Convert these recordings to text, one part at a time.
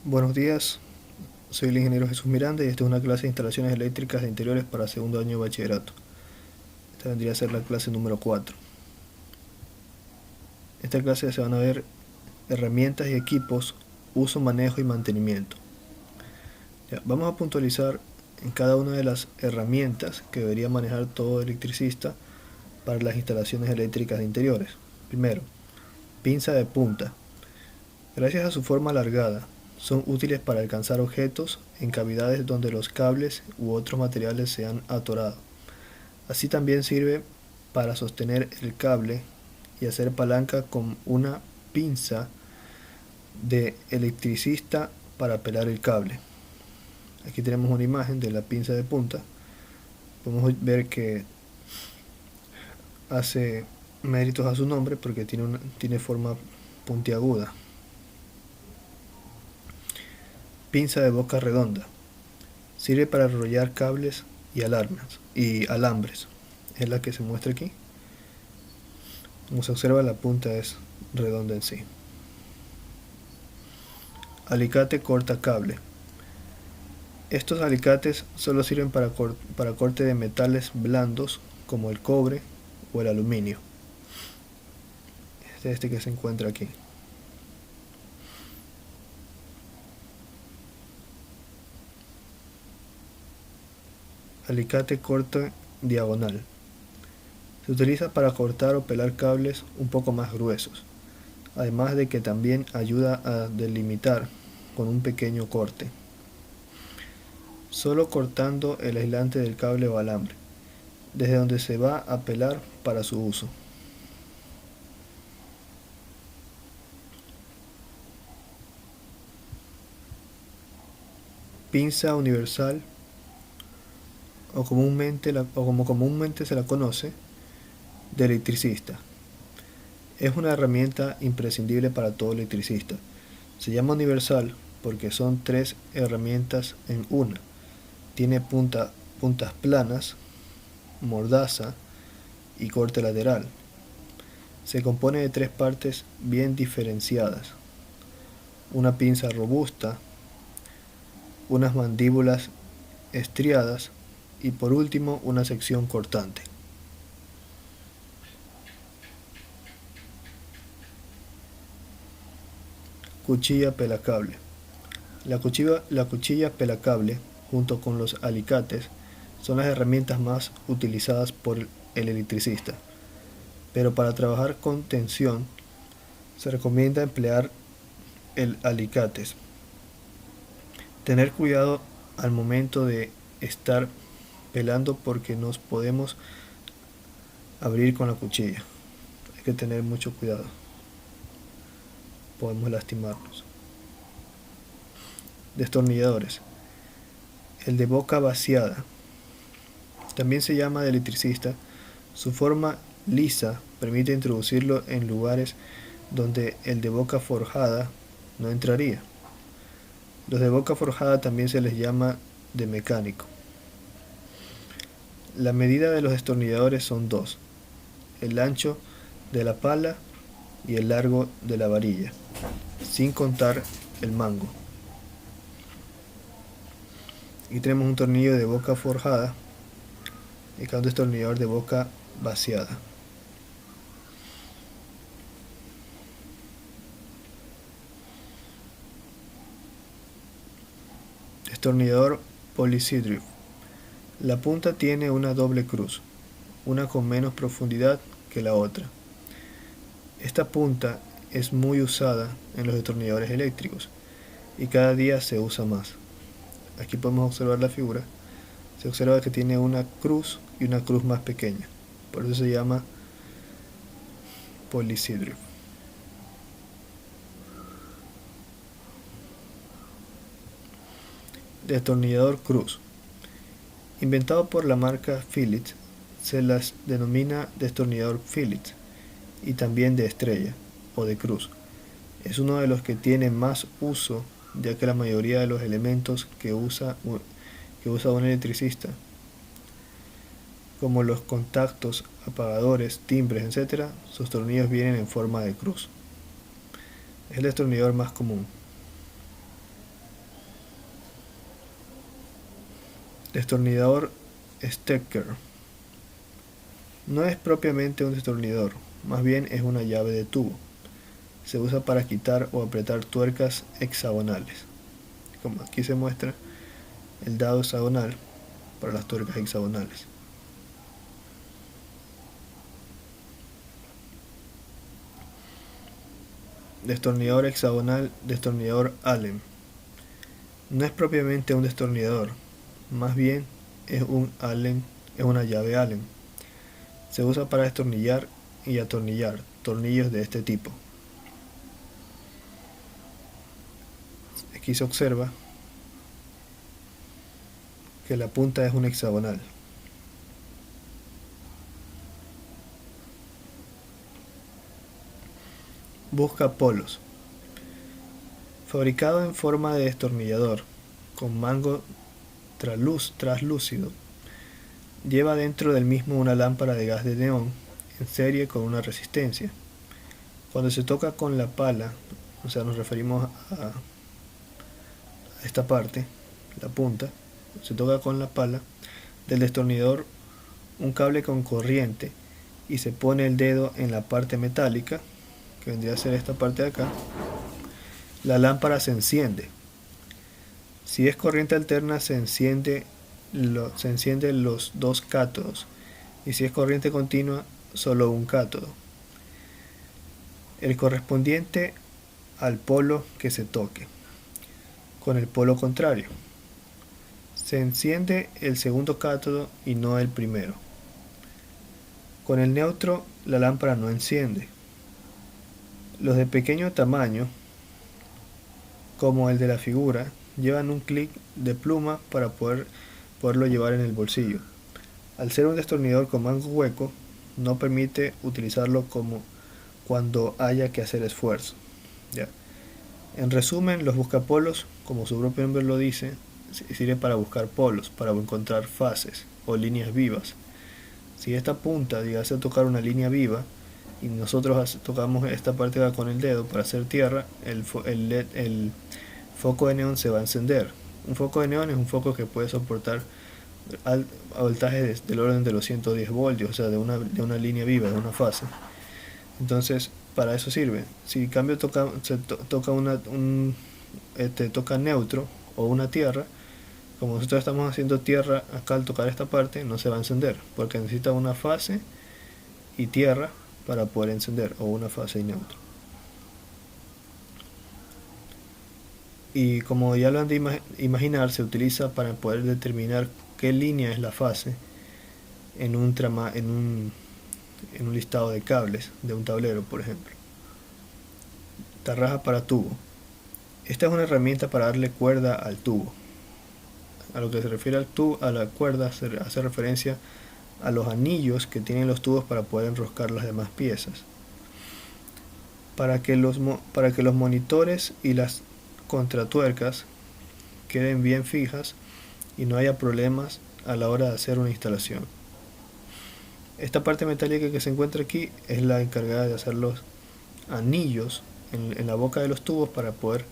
Buenos días, soy el ingeniero Jesús Miranda y esta es una clase de instalaciones eléctricas de interiores para segundo año de bachillerato. Esta vendría a ser la clase número 4. En esta clase se van a ver herramientas y equipos, uso, manejo y mantenimiento. Vamos a puntualizar en cada una de las herramientas que debería manejar todo electricista para las instalaciones eléctricas de interiores. Primero, pinza de punta. Gracias a su forma alargada, son útiles para alcanzar objetos en cavidades donde los cables u otros materiales se han atorado. Así también sirve para sostener el cable y hacer palanca con una pinza de electricista para pelar el cable. Aquí tenemos una imagen de la pinza de punta. Podemos ver que hace méritos a su nombre porque tiene forma puntiaguda. Pinza de boca redonda. Sirve para enrollar cables y alambres. Es la que se muestra aquí. Como se observa, la punta es redonda en sí. Alicate corta cable. Estos alicates solo sirven para corte de metales blandos como el cobre o el aluminio. Este que se encuentra aquí. Alicate corte diagonal. Se utiliza para cortar o pelar cables un poco más gruesos, además de que también ayuda a delimitar con un pequeño corte, solo cortando el aislante del cable o alambre, desde donde se va a pelar para su uso. Pinza universal, o como comúnmente se la conoce, de electricista. Es una herramienta imprescindible para todo electricista. Se llama universal porque son 3 herramientas en una. Tiene puntas planas, mordaza y corte lateral. Se compone de 3 partes bien diferenciadas: una pinza robusta, unas mandíbulas estriadas y por último una sección cortante. Cuchilla pelacable. La cuchilla pelacable, junto con los alicates, son las herramientas más utilizadas por el electricista, pero para trabajar con tensión se recomienda emplear el alicates. Tener cuidado al momento de estar pelando porque nos podemos abrir con la cuchilla. Hay que tener mucho cuidado. Podemos lastimarnos. Destornilladores. El de boca vaciada. También se llama de electricista. Su forma lisa permite introducirlo en lugares donde el de boca forjada no entraría. Los de boca forjada también se les llama de mecánico. La medida de los destornilladores son 2: el ancho de la pala y el largo de la varilla, sin contar el mango. Aquí tenemos un tornillo de boca forjada y acá un destornillador de boca vaciada. Destornillador policidrio. La punta tiene una doble cruz, una con menos profundidad que la otra. Esta punta es muy usada en los destornilladores eléctricos y cada día se usa más. Aquí podemos observar la figura. Se observa que tiene una cruz y una cruz más pequeña. Por eso se llama policidrio. Destornillador cruz. Inventado por la marca Phillips, se las denomina destornillador Phillips y también de estrella o de cruz. Es uno de los que tiene más uso, ya que la mayoría de los elementos que usa un electricista, como los contactos, apagadores, timbres, etc., sus tornillos vienen en forma de cruz. Es el destornillador más común. Destornillador Stecker. No es propiamente un destornillador, más bien es una llave de tubo. Se usa para quitar o apretar tuercas hexagonales. Como aquí se muestra el dado hexagonal para las tuercas hexagonales. Destornillador hexagonal, destornillador Allen. No es propiamente un destornillador, más bien es una llave Allen. Se usa para destornillar y atornillar tornillos de este tipo. Aquí se observa que la punta es un hexagonal. Busca polos. Fabricado en forma de destornillador, con mango traslúcido, lleva dentro del mismo una lámpara de gas de neón en serie con una resistencia. Cuando se toca con la pala, o sea, nos referimos a esta parte, la punta, se toca con la pala del destornillador un cable con corriente y se pone el dedo en la parte metálica, que vendría a ser esta parte de acá, la lámpara se enciende. Si es corriente alterna se encienden los dos cátodos, y si es corriente continua solo un cátodo, el correspondiente al polo que se toque. Con el polo contrario se enciende el segundo cátodo y no el primero. Con el neutro la lámpara no enciende. Los de pequeño tamaño, como el de la figura, llevan un clic de pluma para poderlo llevar en el bolsillo. Al ser un destornillador con mango hueco, no permite utilizarlo como cuando haya que hacer esfuerzo. ¿Ya? En resumen, los buscapolos, como su propio nombre lo dice, sirve para buscar polos, para encontrar fases o líneas vivas. Si esta punta llegase a tocar una línea viva y nosotros tocamos esta parte de acá con el dedo para hacer tierra, el foco de neón se va a encender. Un foco de neón es un foco que puede soportar voltajes del orden de los 110 voltios, o sea, de una línea viva, de una fase. Entonces, para eso sirve. Si en cambio toca neutro o una tierra, como nosotros estamos haciendo tierra acá al tocar esta parte, no se va a encender, porque necesita una fase y tierra para poder encender, o una fase y neutro. Y como ya lo han de imaginar, se utiliza para poder determinar qué línea es la fase en un listado de cables de un tablero, por ejemplo. Tarraja para tubo. Esta es una herramienta para darle cuerda al tubo. A lo que se refiere al tubo, a la cuerda, se hace referencia a los anillos que tienen los tubos para poder enroscar las demás piezas. Para que los monitores y las contratuercas queden bien fijas y no haya problemas a la hora de hacer una instalación. Esta parte metálica que se encuentra aquí es la encargada de hacer los anillos en la boca de los tubos para poder,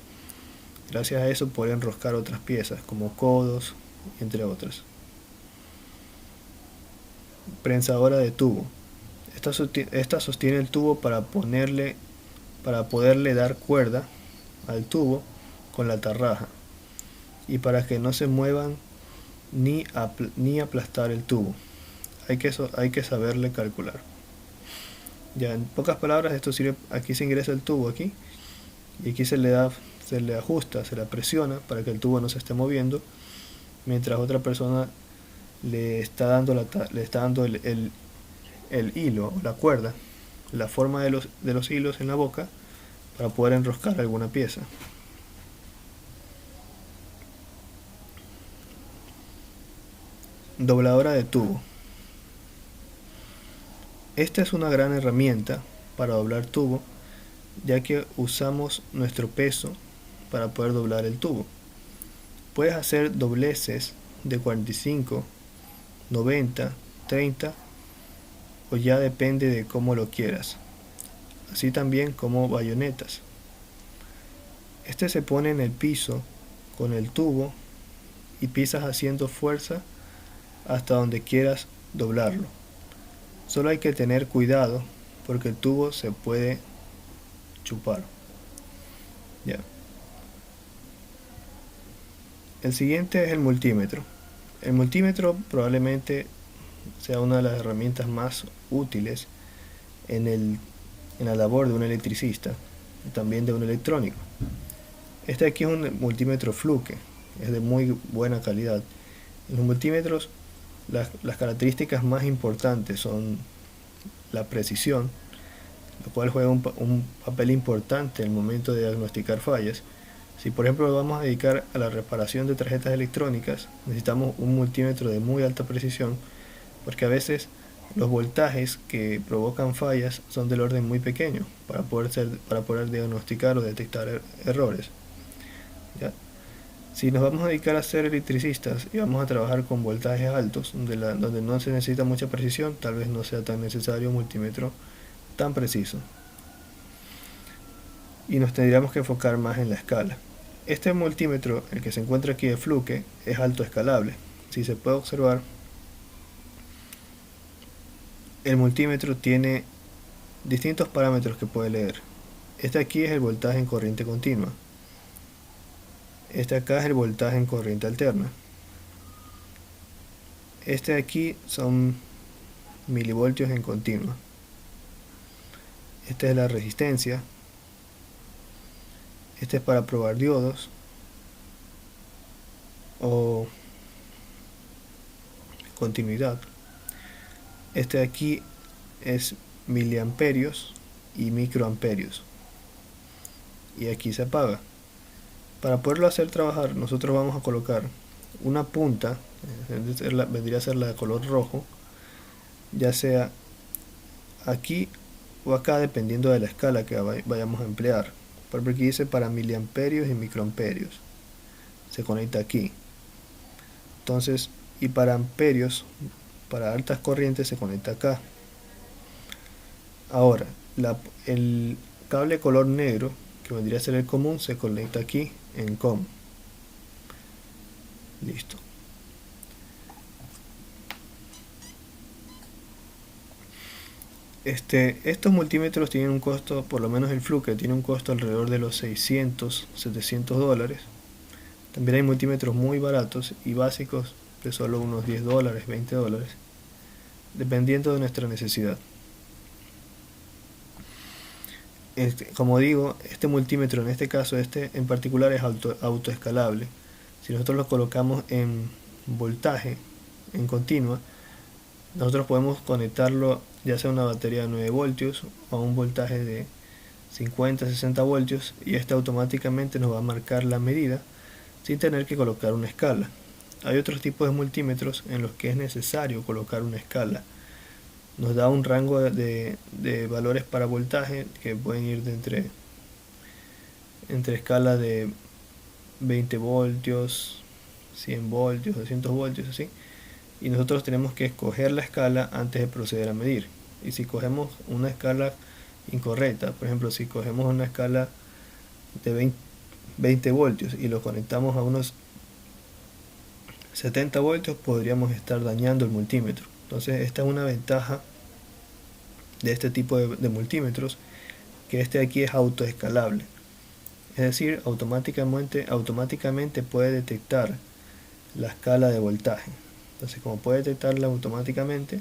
gracias a eso, poder enroscar otras piezas como codos, entre otras. Prensadora de tubo. Esta sostiene el tubo para poderle dar cuerda al tubo con la tarraja y para que no se muevan ni aplastar el tubo. Hay que saberle calcular. Ya, en pocas palabras, esto sirve. Aquí se ingresa el tubo aquí y aquí se le ajusta, se le presiona para que el tubo no se esté moviendo, mientras otra persona le está dando el hilo, la cuerda, la forma de los hilos en la boca para poder enroscar alguna pieza. Dobladora de tubo. Esta es una gran herramienta para doblar tubo, ya que usamos nuestro peso para poder doblar el tubo. Puedes hacer dobleces de 45, 90, 30 o ya depende de cómo lo quieras, así también como bayonetas. Este se pone en el piso con el tubo y pisas haciendo fuerza hasta donde quieras doblarlo. Solo hay que tener cuidado porque el tubo se puede chupar. Ya. El siguiente es el multímetro. El multímetro probablemente sea una de las herramientas más útiles en la labor de un electricista y también de un electrónico. Este aquí es un multímetro Fluke, es de muy buena calidad. En los multímetros las características más importantes son la precisión, lo cual juega un papel importante en el momento de diagnosticar fallas. Si por ejemplo vamos a dedicar a la reparación de tarjetas electrónicas, necesitamos un multímetro de muy alta precisión, porque a veces los voltajes que provocan fallas son del orden muy pequeño para poder diagnosticar o detectar errores. ¿Ya? Si nos vamos a dedicar a ser electricistas y vamos a trabajar con voltajes altos, donde no se necesita mucha precisión, tal vez no sea tan necesario un multímetro tan preciso. Y nos tendríamos que enfocar más en la escala. Este multímetro, el que se encuentra aquí de Fluke, es alto escalable. Si se puede observar, el multímetro tiene distintos parámetros que puede leer. Este aquí es el voltaje en corriente continua. Este acá es el voltaje en corriente alterna. Este de aquí son milivoltios en continua. Esta es la resistencia. Este es para probar diodos o continuidad. Este de aquí es miliamperios y microamperios. Y aquí se apaga. Para poderlo hacer trabajar, nosotros vamos a colocar una punta, vendría a ser la de color rojo, ya sea aquí o acá, dependiendo de la escala que vayamos a emplear. Por ejemplo, aquí dice para miliamperios y microamperios, se conecta aquí. Entonces, y para amperios, para altas corrientes, se conecta acá. Ahora, el cable color negro, que vendría a ser el común, se conecta aquí en COM. Listo. Estos multímetros tienen un costo, por lo menos el Fluke tiene un costo alrededor de los 600, 700 dólares. También hay multímetros muy baratos y básicos de solo unos 10 dólares, 20 dólares, dependiendo de nuestra necesidad. Como digo, este multímetro, en este caso, este en particular es autoescalable. Si nosotros lo colocamos en voltaje, en continua, nosotros podemos conectarlo ya sea a una batería de 9 voltios o a un voltaje de 50, 60 voltios, y este automáticamente nos va a marcar la medida sin tener que colocar una escala. Hay otros tipos de multímetros en los que es necesario colocar una escala. Nos da un rango de valores para voltaje que pueden ir de entre escala de 20 voltios, 100 voltios, 200 voltios, así. Y nosotros tenemos que escoger la escala antes de proceder a medir. Y si cogemos una escala incorrecta, por ejemplo, si cogemos una escala de 20 voltios y lo conectamos a unos 70 voltios, podríamos estar dañando el multímetro. Entonces esta es una ventaja de este tipo de multímetros, que este de aquí es autoescalable. Es decir, automáticamente puede detectar la escala de voltaje. Entonces, como puede detectarla automáticamente,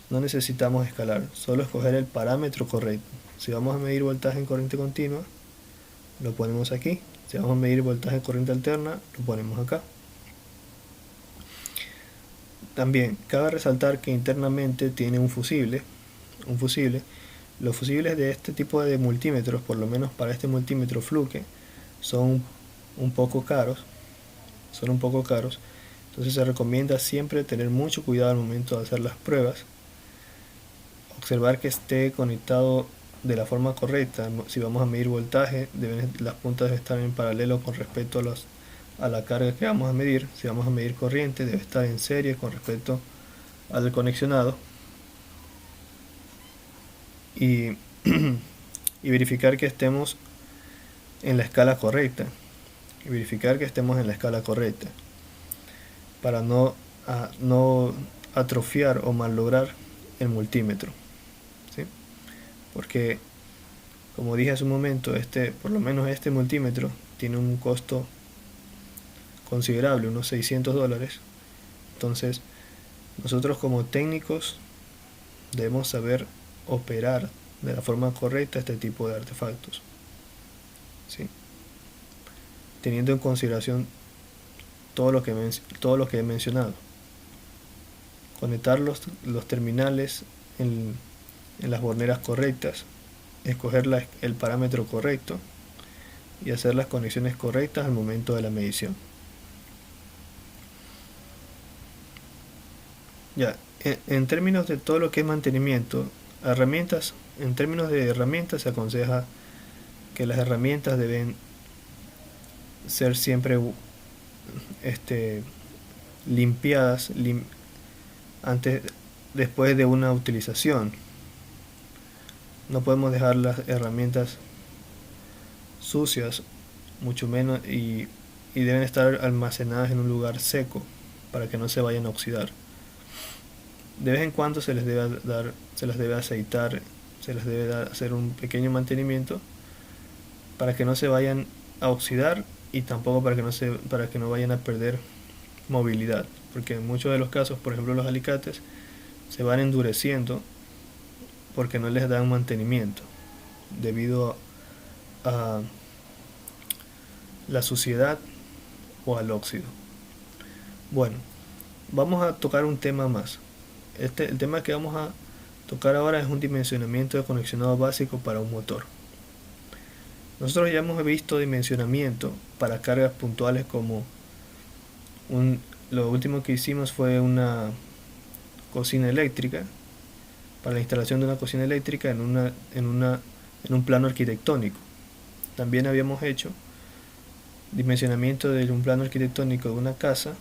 no necesitamos escalar, solo escoger el parámetro correcto. Si vamos a medir voltaje en corriente continua, lo ponemos aquí. Si vamos a medir voltaje en corriente alterna, lo ponemos acá. También cabe resaltar que internamente tiene un fusible. Los fusibles de este tipo de multímetros, por lo menos para este multímetro Fluke, son un poco caros. Entonces se recomienda siempre tener mucho cuidado al momento de hacer las pruebas. Observar que esté conectado de la forma correcta. Si vamos a medir voltaje, las puntas deben estar en paralelo con respecto a la carga que vamos a medir. Si vamos a medir corriente, debe estar en serie con respecto al conexionado. Y, y verificar que estemos en la escala correcta. Para no a no atrofiar o malograr el multímetro, ¿sí? Porque como dije hace un momento, por lo menos este multímetro tiene un costo considerable, unos $600. Entonces nosotros como técnicos debemos saber operar de la forma correcta este tipo de artefactos, ¿sí? Teniendo en consideración todo lo que he mencionado. Conectar los terminales en las borneras correctas, escoger el parámetro correcto y hacer las conexiones correctas al momento de la medición. Ya, en términos de todo lo que es mantenimiento, en términos de herramientas se aconseja que las herramientas deben ser siempre limpiadas después de una utilización. No podemos dejar las herramientas sucias, mucho menos, y deben estar almacenadas en un lugar seco para que no se vayan a oxidar. De vez en cuando se les debe aceitar, se les debe hacer un pequeño mantenimiento para que no se vayan a oxidar y tampoco para que no vayan a perder movilidad, porque en muchos de los casos, por ejemplo los alicates, se van endureciendo porque no les dan mantenimiento debido a la suciedad o al óxido. Bueno, vamos a tocar un tema más. El tema que vamos a tocar ahora es un dimensionamiento de conexionado básico para un motor. Nosotros ya hemos visto dimensionamiento para cargas puntuales como lo último que hicimos fue una cocina eléctrica, para la instalación de una cocina eléctrica en un plano arquitectónico. También habíamos hecho dimensionamiento de un plano arquitectónico de una casa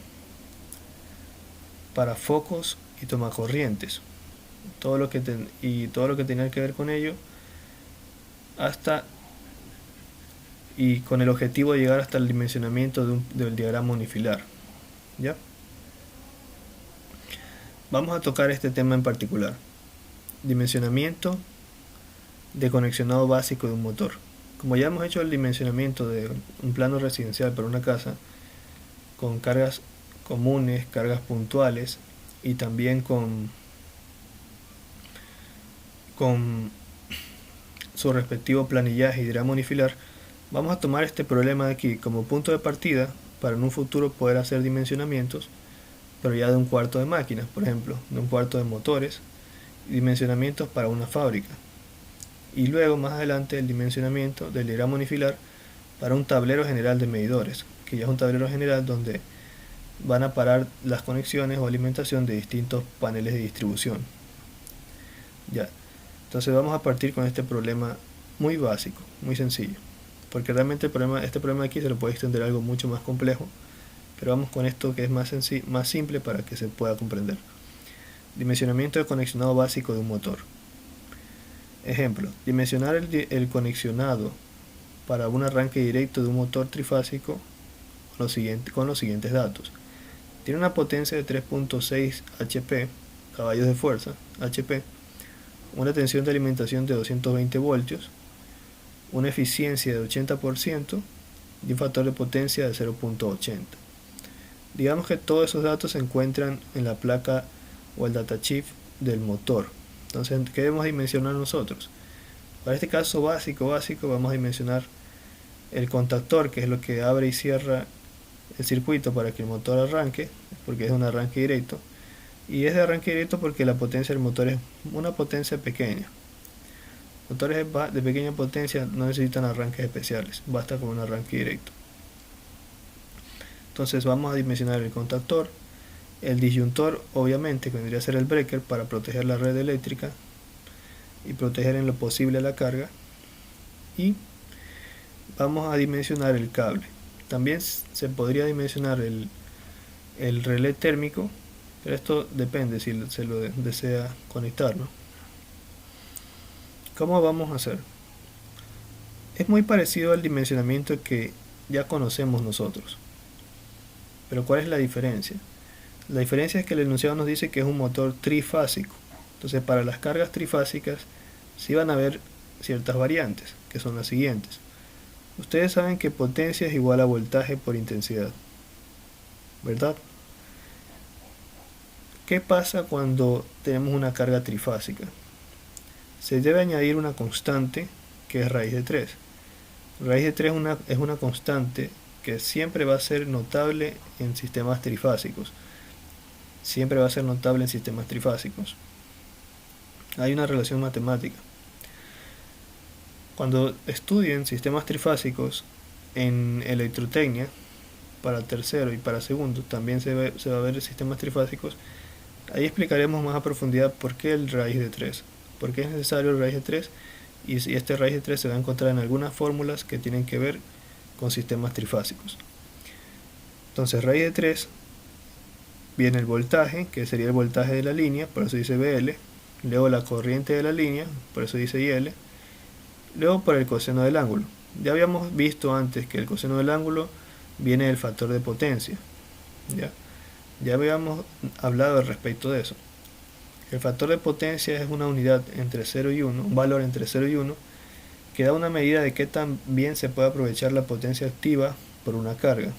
para focos y tomacorrientes, todo lo que tenía que ver con ello, y con el objetivo de llegar hasta el dimensionamiento del diagrama unifilar. ¿Ya? Vamos a tocar este tema en particular: dimensionamiento de conexionado básico de un motor. Como ya hemos hecho el dimensionamiento de un plano residencial para una casa con cargas comunes, cargas puntuales y también con su respectivo planillaje y diagrama unifilar, vamos a tomar este problema de aquí como punto de partida para en un futuro poder hacer dimensionamientos, pero ya de un cuarto de máquinas, por ejemplo, de un cuarto de motores, dimensionamientos para una fábrica, y luego más adelante el dimensionamiento del diagrama unifilar para un tablero general de medidores, que ya es un tablero general donde van a parar las conexiones o alimentación de distintos paneles de distribución. Ya, entonces vamos a partir con este problema muy básico, muy sencillo, porque realmente este problema aquí se lo puede extender a algo mucho más complejo, pero vamos con esto que es más simple para que se pueda comprender. Dimensionamiento de conexionado básico de un motor. Ejemplo: dimensionar el conexionado para un arranque directo de un motor trifásico con los siguientes datos. Tiene una potencia de 3.6 HP, caballos de fuerza, HP, una tensión de alimentación de 220 voltios, una eficiencia de 80% y un factor de potencia de 0.80. Digamos que todos esos datos se encuentran en la placa o el datachip del motor. Entonces, ¿qué debemos dimensionar nosotros? Para este caso básico, vamos a dimensionar el contactor, que es lo que abre y cierra el circuito para que el motor arranque, porque es un arranque directo. Y es de arranque directo porque la potencia del motor es una potencia pequeña. Motores de pequeña potencia no necesitan arranques especiales, basta con un arranque directo. Entonces vamos a dimensionar el contactor, el disyuntor, obviamente, que vendría a ser el breaker para proteger la red eléctrica y proteger en lo posible la carga, y vamos a dimensionar el cable. También se podría dimensionar el relé térmico, pero esto depende si se lo desea conectar, ¿no? ¿Cómo vamos a hacer? Es muy parecido al dimensionamiento que ya conocemos nosotros, pero ¿cuál es la diferencia? La diferencia es que el enunciado nos dice que es un motor trifásico. Entonces, para las cargas trifásicas sí van a haber ciertas variantes, que son las siguientes. Ustedes saben que potencia es igual a voltaje por intensidad, ¿verdad? ¿Qué pasa cuando tenemos una carga trifásica? Se debe añadir una constante que es raíz de 3. Raíz de 3 es una constante que siempre va a ser notable en sistemas trifásicos. Siempre va a ser notable en sistemas trifásicos. Hay una relación matemática. Cuando estudien sistemas trifásicos en electrotecnia, para tercero y para segundo, también se va a ver sistemas trifásicos. Ahí explicaremos más a profundidad por qué el raíz de 3. Por qué es necesario el raíz de 3. Y si este raíz de 3 se va a encontrar en algunas fórmulas que tienen que ver con sistemas trifásicos. Entonces, raíz de 3 viene el voltaje, que sería el voltaje de la línea, por eso dice BL. Luego la corriente de la línea, por eso dice IL. Luego por el coseno del ángulo. Ya habíamos visto antes que el coseno del ángulo viene del factor de potencia. Ya habíamos hablado al respecto de eso. El factor de potencia es una unidad entre 0 y 1, un valor entre 0 y 1, que da una medida de qué tan bien se puede aprovechar la potencia activa por una carga.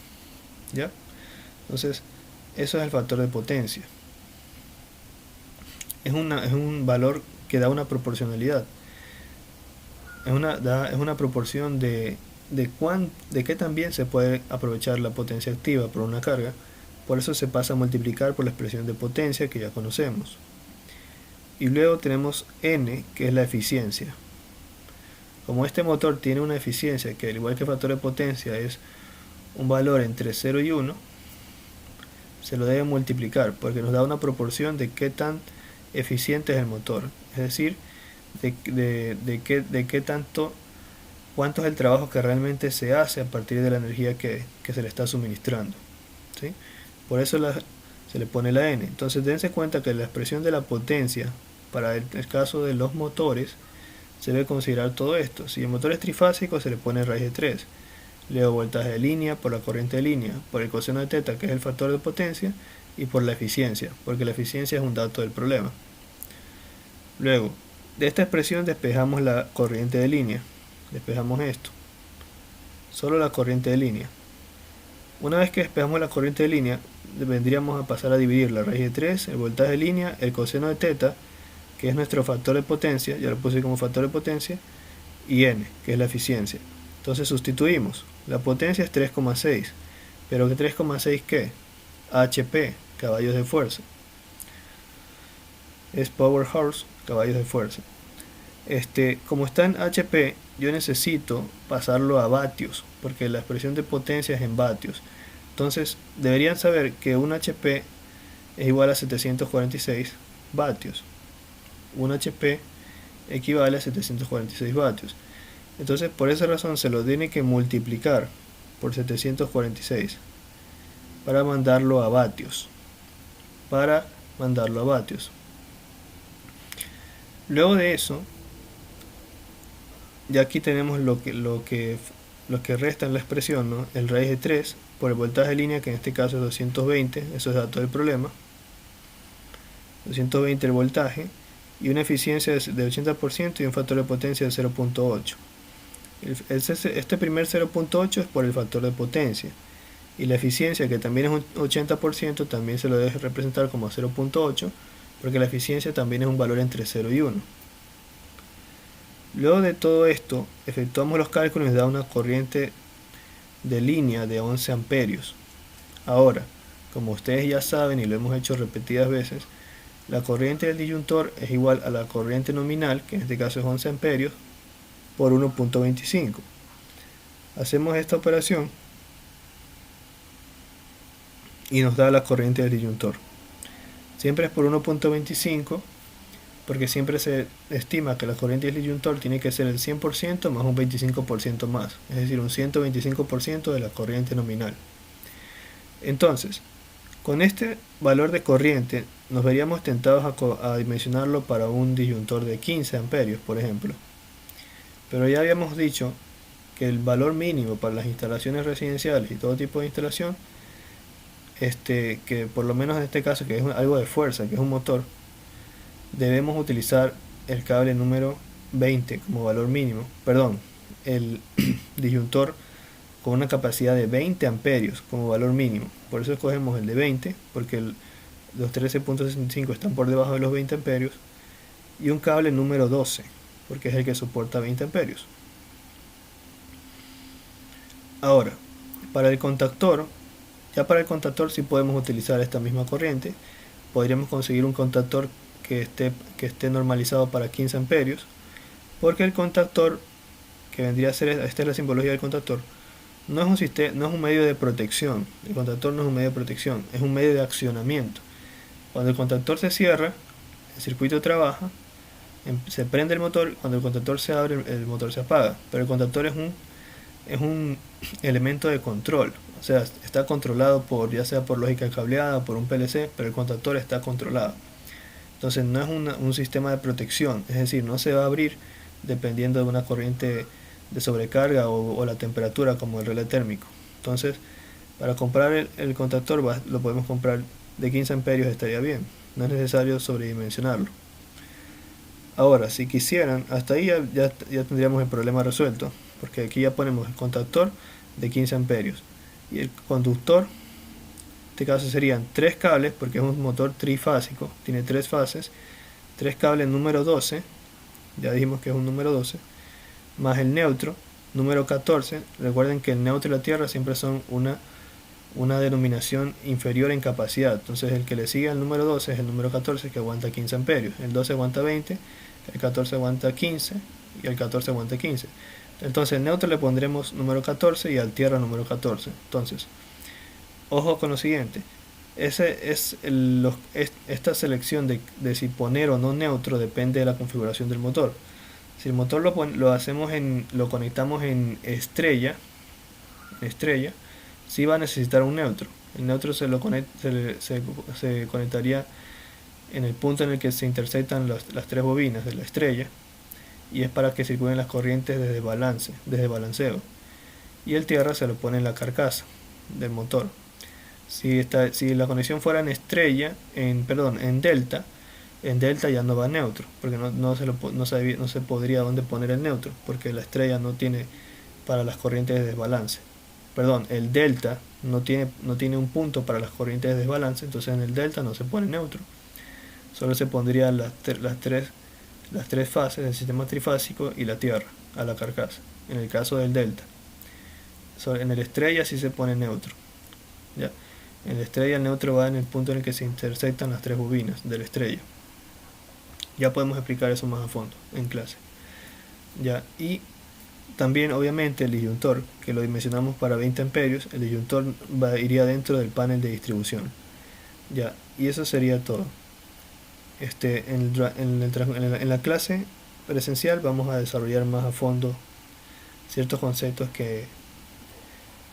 ¿Ya? Entonces, eso es el factor de potencia. Es un valor que da una proporcionalidad. Es una proporción de qué tan bien se puede aprovechar la potencia activa por una carga. Por eso se pasa a multiplicar por la expresión de potencia que ya conocemos. Y luego tenemos N, que es la eficiencia. Como este motor tiene una eficiencia que, al igual que el factor de potencia, es un valor entre 0 y 1, se lo debe multiplicar porque nos da una proporción de qué tan eficiente es el motor. Es decir, de qué tanto, cuánto es el trabajo que realmente se hace a partir de la energía que se le está suministrando. ¿Sí? Por eso se le pone la N. Entonces dense cuenta que la expresión de la potencia para el caso de los motores se debe considerar todo esto. Si el motor es trifásico, se le pone raíz de 3. Luego voltaje de línea por la corriente de línea, por el coseno de teta, que es el factor de potencia, y por la eficiencia, porque la eficiencia es un dato del problema. Luego, de esta expresión despejamos la corriente de línea. Despejamos esto. Solo la corriente de línea. Una vez que despejamos la corriente de línea, vendríamos a pasar a dividir la raíz de 3, el voltaje de línea, el coseno de teta, que es nuestro factor de potencia, ya lo puse como factor de potencia, y N, que es la eficiencia. Entonces sustituimos. La potencia es 3,6. ¿Pero que 3,6 qué? HP, caballos de fuerza. Es power horse, caballos de fuerza. Como está en HP, yo necesito pasarlo a vatios, porque la expresión de potencia es en vatios. Entonces, deberían saber que un HP es igual a 746 vatios. Un HP equivale a 746 vatios. Entonces, por esa razón se lo tiene que multiplicar por 746 para mandarlo a vatios. Luego de eso, ya aquí tenemos lo que resta en la expresión, ¿no? El raíz de 3 por el voltaje de línea, que en este caso es 220, eso es dato del problema. 220 el voltaje, y una eficiencia de 80% y un factor de potencia de 0.8. Este primer 0.8 es por el factor de potencia, y la eficiencia, que también es un 80%, también se lo debe representar como 0.8, porque la eficiencia también es un valor entre 0 y 1. Luego de todo esto, efectuamos los cálculos y nos da una corriente de línea de 11 amperios. Ahora, como ustedes ya saben y lo hemos hecho repetidas veces, la corriente del disyuntor es igual a la corriente nominal, que en este caso es 11 amperios, por 1.25. Hacemos esta operación y nos da la corriente del disyuntor. Siempre es por 1.25, porque siempre se estima que la corriente del disyuntor tiene que ser el 100% más un 25% más, es decir, un 125% de la corriente nominal. Entonces, con este valor de corriente nos veríamos tentados a dimensionarlo para un disyuntor de 15 amperios, por ejemplo. Pero ya habíamos dicho que el valor mínimo para las instalaciones residenciales y todo tipo de instalación que por lo menos en este caso, que es algo de fuerza, que es un motor, debemos utilizar el cable número 20 como valor mínimo, perdón, el disyuntor con una capacidad de 20 amperios como valor mínimo. Por eso escogemos el de 20, porque los 13.65 están por debajo de los 20 amperios, y un cable número 12, porque es el que soporta 20 amperios. Ahora, para el contactor, para el contactor sí podemos utilizar esta misma corriente. Podríamos conseguir un contactor que esté normalizado para 15 amperios, porque el contactor, que vendría a ser, esta es la simbología del contactor, no es un medio de protección. El contactor no es un medio de protección, es un medio de accionamiento. Cuando el contactor se cierra, el circuito trabaja, se prende el motor. Cuando el contactor se abre, el motor se apaga. Pero el contactor es un elemento de control, o sea, está controlado ya sea por lógica cableada o por un PLC, pero el contactor está controlado. Entonces no es un sistema de protección, es decir, no se va a abrir dependiendo de una corriente de sobrecarga o la temperatura, como el relé térmico. Entonces, para comprar el contactor lo podemos comprar de 15 amperios, estaría bien, no es necesario sobredimensionarlo. Ahora, si quisieran, hasta ahí ya tendríamos el problema resuelto, porque aquí ya ponemos el contactor de 15 amperios y el conductor. En este caso serían 3 cables, porque es un motor trifásico, tiene 3 fases, 3 cables número 12, ya dijimos que es un número 12, más el neutro número 14. Recuerden que el neutro y la tierra siempre son una denominación inferior en capacidad. Entonces el que le sigue al número 12 es el número 14, que aguanta 15 amperios. El 12 aguanta 20, el 14 aguanta 15 y el 14 aguanta 15. Entonces al neutro le pondremos número 14 y al tierra número 14. Entonces, ojo con lo siguiente. Esta selección de si poner o no neutro depende de la configuración del motor. Si el motor lo conectamos en estrella, sí va a necesitar un neutro. El neutro se conectaría en el punto en el que se intersectan las 3 bobinas de la estrella, y es para que circulen las corrientes desde balanceo. Y el tierra se lo pone en la carcasa del motor. Si la conexión fuera en delta, ya no va neutro, porque no se podría dónde poner el neutro, porque la estrella no tiene para las corrientes de desbalance. El delta no tiene un punto para las corrientes de desbalance, entonces en el delta no se pone neutro. Solo se pondrían las tres fases del sistema trifásico y la tierra a la carcasa, en el caso del delta. En el estrella sí se pone neutro. ¿Ya? En la estrella el neutro va en el punto en el que se intersectan las 3 bobinas de la estrella. Ya podemos explicar eso más a fondo en clase. ¿Ya? Y también obviamente el disyuntor, que lo dimensionamos para 20 amperios, el disyuntor iría dentro del panel de distribución. ¿Ya? Y eso sería todo. En la clase presencial vamos a desarrollar más a fondo ciertos conceptos que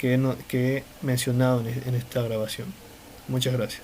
he mencionado en esta grabación. Muchas gracias.